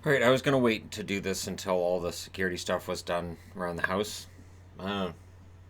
All right, I was gonna wait to do this until all the security stuff was done around the house. Uh,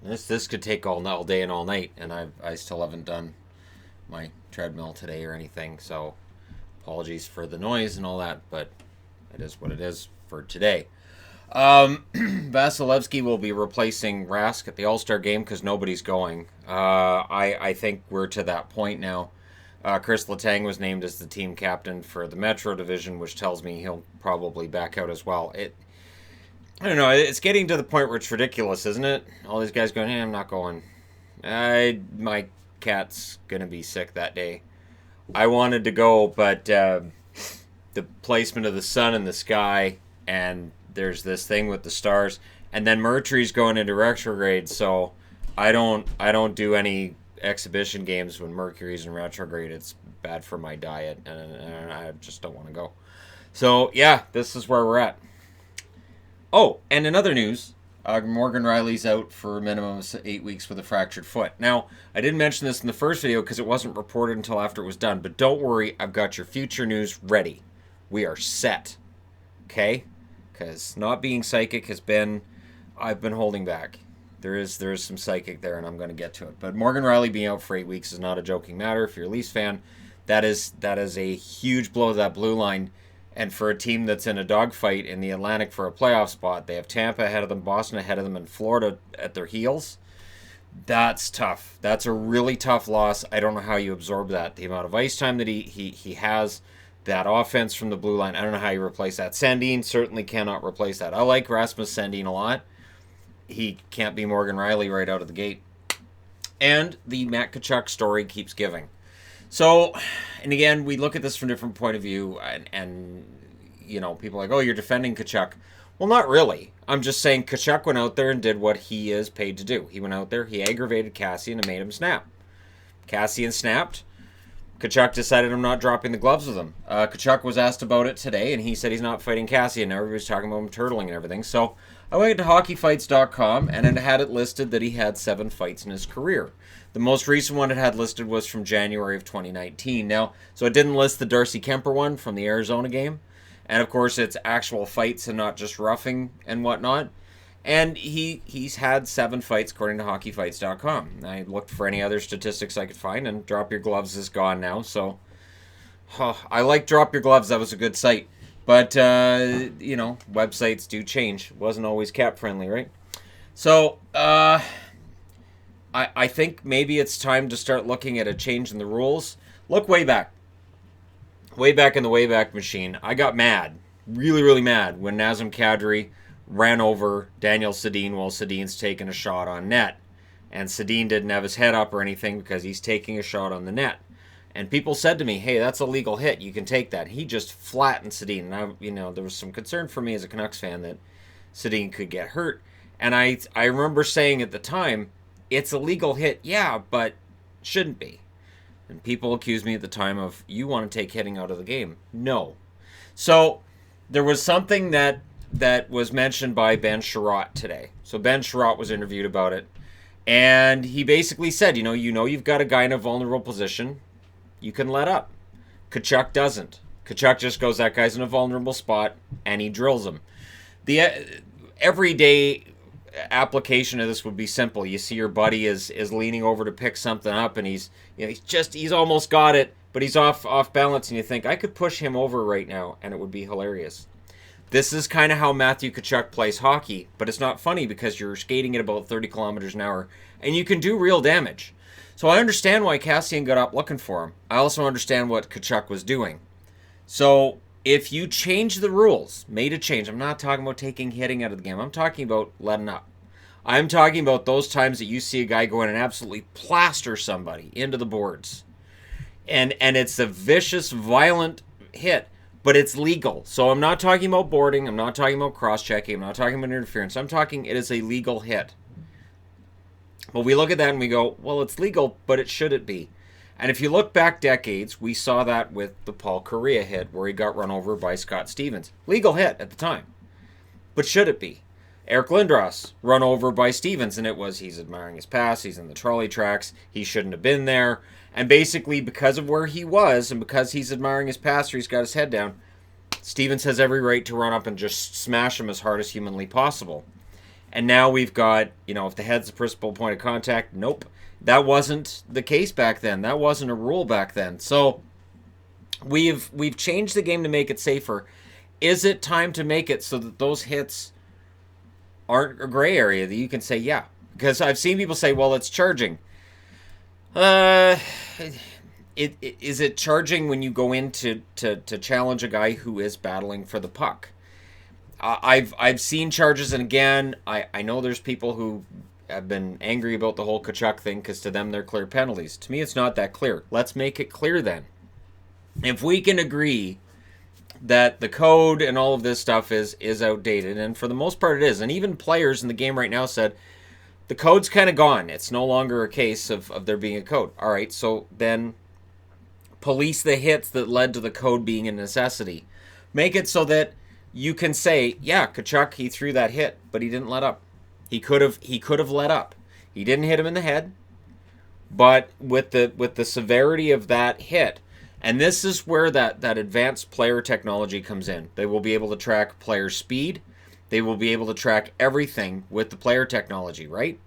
this could take all day and all night, and I still haven't done my treadmill today or anything. So apologies for the noise and all that, but it is what it is for today. Vasilevsky will be replacing Rask at the All Star game because nobody's going. I think we're to that point now. Chris Letang was named as the team captain for the Metro Division, which tells me he'll probably back out as well. I don't know. It's getting to the point where it's ridiculous, isn't it? All these guys going, I'm not going. My cat's gonna be sick that day. I wanted to go, but the placement of the sun in the sky, and there's this thing with the stars, and then Mercury's going into retrograde, so I don't do any exhibition games when Mercury's in retrograde. It's bad for my diet, and I just don't want to go. So yeah, this is where we're at. Oh, and in other news, Morgan Rielly's out for a minimum of 8 weeks with a fractured foot. Now, I didn't mention this in the first video because it wasn't reported until after it was done, but don't worry, I've got your future news ready. We are set. Okay? Because not being psychic I've been holding back. There is some psychic there, and I'm going to get to it. But Morgan Rielly being out for 8 weeks is not a joking matter. If you're a Leafs fan, that is a huge blow to that blue line. And for a team that's in a dogfight in the Atlantic for a playoff spot, they have Tampa ahead of them, Boston ahead of them, and Florida at their heels. That's tough. That's a really tough loss. I don't know how you absorb that. The amount of ice time that he has, that offense from the blue line, I don't know how you replace that. Sandin certainly cannot replace that. I like Rasmus Sandin a lot. He can't be Morgan Rielly right out of the gate. And the Matt Tkachuk story keeps giving. So, and again, we look at this from a different point of view, and you know, people are like, oh, you're defending Tkachuk. Well, not really. I'm just saying Tkachuk went out there and did what he is paid to do. He went out there, he aggravated Cassian and made him snap. Cassian snapped. Tkachuk decided I'm not dropping the gloves with him. Tkachuk was asked about it today, and he said he's not fighting Cassian. Now everybody's talking about him turtling and everything. So I went to hockeyfights.com, and it had it listed that he had 7 fights in his career. The most recent one it had listed was from January of 2019. Now, so it didn't list the Darcy Kemper one from the Arizona game. And of course, it's actual fights and not just roughing and whatnot. And he's had 7 fights according to hockeyfights.com. I looked for any other statistics I could find, and Drop Your Gloves is gone now. So I like Drop Your Gloves. That was a good site. But, you know, websites do change. It wasn't always cap friendly, right? So I think maybe it's time to start looking at a change in the rules. Look way back. Way back in the Wayback Machine, I got mad. Really, really mad when Nazem Kadri ran over Daniel Sedin while Sedin's taking a shot on net. And Sedin didn't have his head up or anything because he's taking a shot on the net. And people said to me, hey, that's a legal hit. You can take that. He just flattened Sedin. And there was some concern for me as a Canucks fan that Sedin could get hurt. And I remember saying at the time, it's a legal hit, yeah, but shouldn't be. And people accused me at the time of, you want to take hitting out of the game. No. So there was something that was mentioned by Ben Sherratt today. So Ben Sherratt was interviewed about it. And he basically said, you've got a guy in a vulnerable position. You can let up. Tkachuk doesn't. Tkachuk just goes, that guy's in a vulnerable spot, and he drills him. The everyday application of this would be simple. You see your buddy is leaning over to pick something up, and he's almost got it, but he's off balance, and you think, I could push him over right now, and it would be hilarious. This is kind of how Matthew Tkachuk plays hockey, but it's not funny because you're skating at about 30 kilometers an hour, and you can do real damage. So I understand why Cassian got up looking for him. I also understand what Tkachuk was doing. So if you change the rules, made a change, I'm not talking about taking hitting out of the game. I'm talking about letting up. I'm talking about those times that you see a guy go in and absolutely plaster somebody into the boards. And it's a vicious, violent hit, but it's legal. So I'm not talking about boarding. I'm not talking about cross-checking. I'm not talking about interference. I'm talking it is a legal hit. But we look at that and we go, well, it's legal, but it shouldn't be. And if you look back decades, we saw that with the Paul Correa hit where he got run over by Scott Stevens. Legal hit at the time. But should it be? Eric Lindros run over by Stevens, and he's admiring his pass, he's in the trolley tracks, he shouldn't have been there. And basically, because of where he was, and because he's admiring his passer, he's got his head down, Stevens has every right to run up and just smash him as hard as humanly possible. And now we've got, if the head's the principal point of contact, nope. That wasn't the case back then. That wasn't a rule back then. So we've changed the game to make it safer. Is it time to make it so that those hits aren't a gray area that you can say, yeah? Because I've seen people say, well, it's charging. Is it charging when you go in to challenge a guy who is battling for the puck? I've seen charges, and again, I know there's people who have been angry about the whole Tkachuk thing because to them they're clear penalties. To me, it's not that clear. Let's make it clear then. If we can agree that the code and all of this stuff is outdated, and for the most part it is, and even players in the game right now said the code's kind of gone. It's no longer a case of there being a code. All right, so then police the hits that led to the code being a necessity. Make it so that you can say, yeah, Tkachuk, he threw that hit, but he didn't let up. He could have let up. He didn't hit him in the head, but with the severity of that hit, and this is where that advanced player technology comes in. They will be able to track player speed. They will be able to track everything with the player technology, right?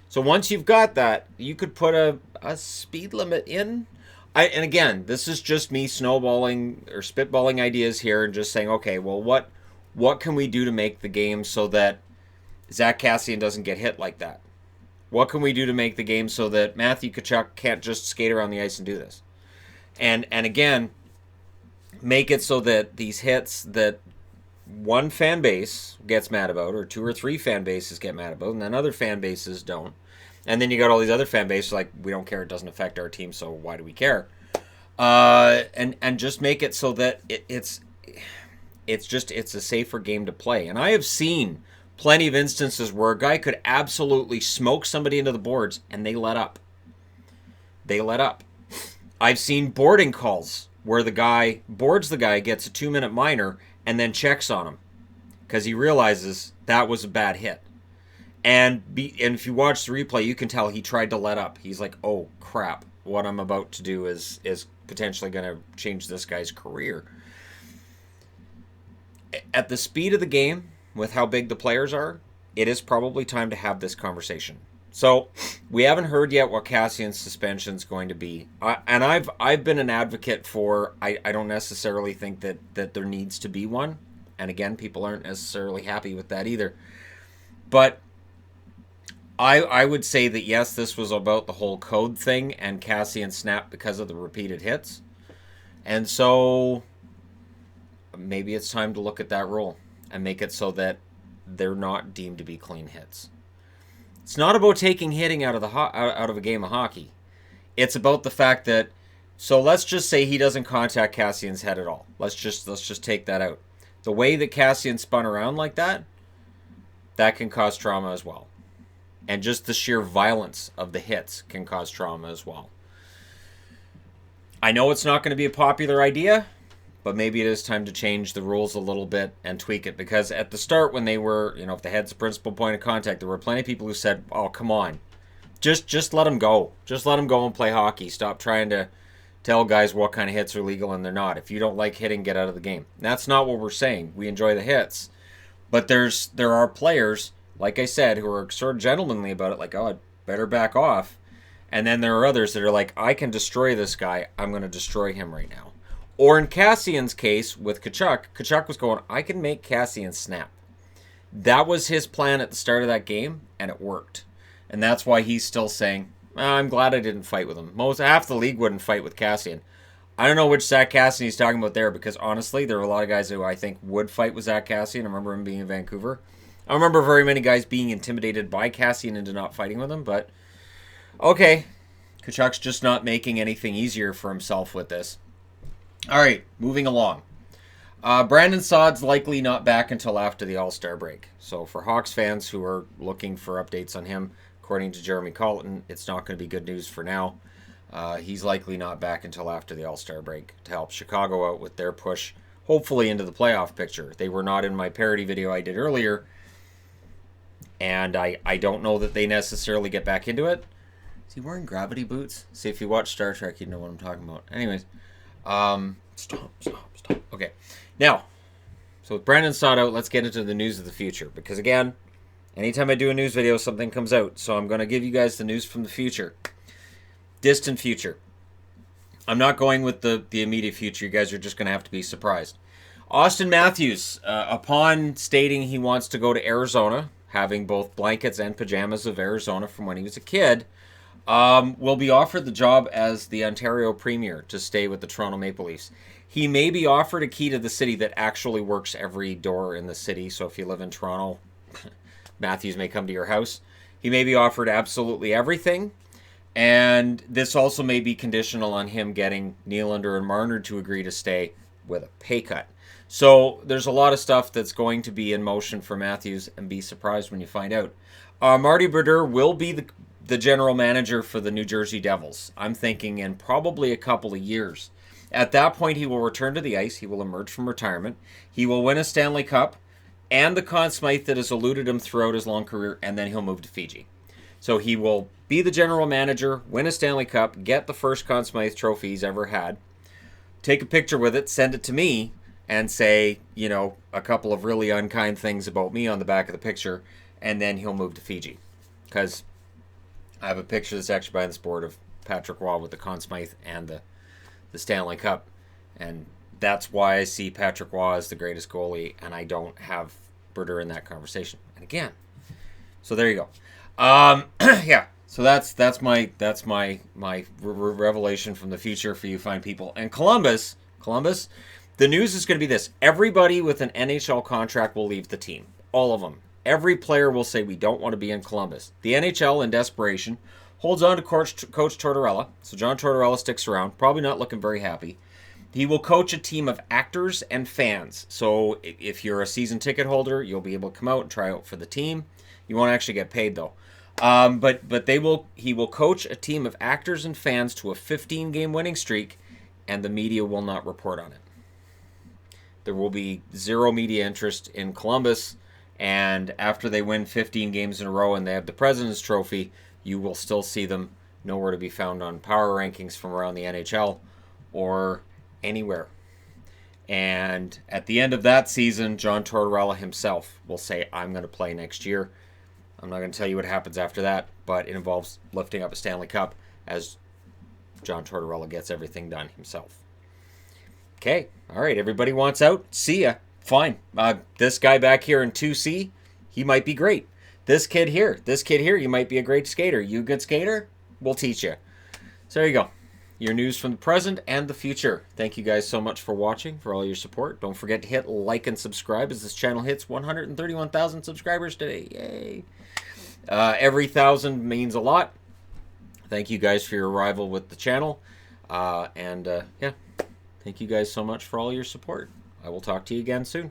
So once you've got that, you could put a speed limit in. And again, this is just me snowballing or spitballing ideas here and just saying, okay, well, what can we do to make the game so that Zach Kassian doesn't get hit like that? What can we do to make the game so that Matthew Tkachuk can't just skate around the ice and do this? And again, make it so that these hits that one fan base gets mad about, or two or three fan bases get mad about, and then other fan bases don't. And then you got all these other fan bases like, we don't care, it doesn't affect our team, so why do we care? And just make it so that it's a safer game to play. And I have seen plenty of instances where a guy could absolutely smoke somebody into the boards and they let up. They let up. I've seen boarding calls where the guy boards the guy, gets a 2-minute minor, and then checks on him because he realizes that was a bad hit. And if you watch the replay, you can tell he tried to let up. He's like, oh, crap. What I'm about to do is potentially going to change this guy's career. At the speed of the game, with how big the players are, it is probably time to have this conversation. So we haven't heard yet what Kassian's suspension is going to be. And I've been an advocate for, I don't necessarily think that there needs to be one. And again, people aren't necessarily happy with that either. But I would say that, yes, this was about the whole code thing, and Kassian snapped because of the repeated hits. And so maybe it's time to look at that rule and make it so that they're not deemed to be clean hits. It's not about taking hitting out of a game of hockey. It's about the fact that, so let's just say he doesn't contact Kassian's head at all. Let's just take that out. The way that Kassian spun around like that can cause trauma as well. And just the sheer violence of the hits can cause trauma as well. I know it's not going to be a popular idea, but maybe it is time to change the rules a little bit and tweak it. Because at the start, when they were, if the head's the principal point of contact, there were plenty of people who said, oh, come on. Just let him go. Just let him go and play hockey. Stop trying to tell guys what kind of hits are legal and they're not. If you don't like hitting, get out of the game. That's not what we're saying. We enjoy the hits. But there are players, like I said, who are sort of gentlemanly about it, like, oh, I'd better back off. And then there are others that are like, I can destroy this guy. I'm going to destroy him right now. Or in Kassian's case with Tkachuk was going, I can make Kassian snap. That was his plan at the start of that game, and it worked. And that's why he's still saying, I'm glad I didn't fight with him. Half the league wouldn't fight with Kassian. I don't know which Zach Kassian he's talking about there, because honestly, there were a lot of guys who I think would fight with Zach Kassian. I remember him being in Vancouver. I don't remember very many guys being intimidated by Kassian into not fighting with him, but okay. Tkachuk's just not making anything easier for himself with this. All right, moving along. Brandon Saad's likely not back until after the All-Star break. So for Hawks fans who are looking for updates on him, according to Jeremy Colleton, it's not going to be good news for now. He's likely not back until after the All-Star break to help Chicago out with their push, hopefully into the playoff picture. They were not in my parody video I did earlier, and I don't know that they necessarily get back into it. Is he wearing gravity boots? See, if you watch Star Trek, you'd know what I'm talking about. Anyways. Stop. Okay. Now, So with Brandon Saad out, let's get into the news of the future. Because again, anytime I do a news video, something comes out. So I'm going to give you guys the news from the future. Distant future. I'm not going with the immediate future. You guys are just going to have to be surprised. Austin Matthews, upon stating he wants to go to Arizona, having both blankets and pajamas of Arizona from when he was a kid, will be offered the job as the Ontario Premier to stay with the Toronto Maple Leafs. He may be offered a key to the city that actually works every door in the city. So if you live in Toronto, Matthews may come to your house. He may be offered absolutely everything. And this also may be conditional on him getting Nylander and Marner to agree to stay with a pay cut. So there's a lot of stuff that's going to be in motion for Matthews, and be surprised when you find out. Marty Brodeur will be the general manager for the New Jersey Devils. I'm thinking in probably a couple of years. At that point, he will return to the ice. He will emerge from retirement. He will win a Stanley Cup and the Conn Smythe that has eluded him throughout his long career, and then he'll move to Fiji. So he will be the general manager, win a Stanley Cup, get the first Conn Smythe trophy he's ever had, take a picture with it, send it to me, and say, you know, a couple of really unkind things about me on the back of the picture, and then he'll move to Fiji. Because I have a picture that's actually behind this board of Patrick Waugh with the Conn Smythe and the Stanley Cup. And that's why I see Patrick Waugh as the greatest goalie, and I don't have Brodeur in that conversation. And again, so there you go. Yeah. So that's my revelation from the future for you fine people. And Columbus, the news is going to be this: everybody with an NHL contract will leave the team. All of them. Every player will say we don't want to be in Columbus. The NHL, in desperation, holds on to Coach Tortorella. So John Tortorella sticks around, probably not looking very happy. He will coach a team of actors and fans. So if you're a season ticket holder, you'll be able to come out and try out for the team. You won't actually get paid though. But he will coach a team of actors and fans to a 15-game winning streak, and the media will not report on it. There will be zero media interest in Columbus, and after they win 15 games in a row and they have the President's Trophy, you will still see them nowhere to be found on power rankings from around the NHL or anywhere. And at the end of that season, John Tortorella himself will say, I'm going to play next year. I'm not going to tell you what happens after that, but it involves lifting up a Stanley Cup as John Tortorella gets everything done himself. Okay, all right, everybody wants out. See ya. Fine. This guy back here in 2C, he might be great. This kid here, you might be a great skater. You a good skater? We'll teach you. So there you go. Your news from the present and the future. Thank you guys so much for watching, for all your support. Don't forget to hit like and subscribe as this channel hits 131,000 subscribers today. Yay. Every 1,000 means a lot. Thank you guys for your arrival with the channel. Yeah, thank you guys so much for all your support. I will talk to you again soon.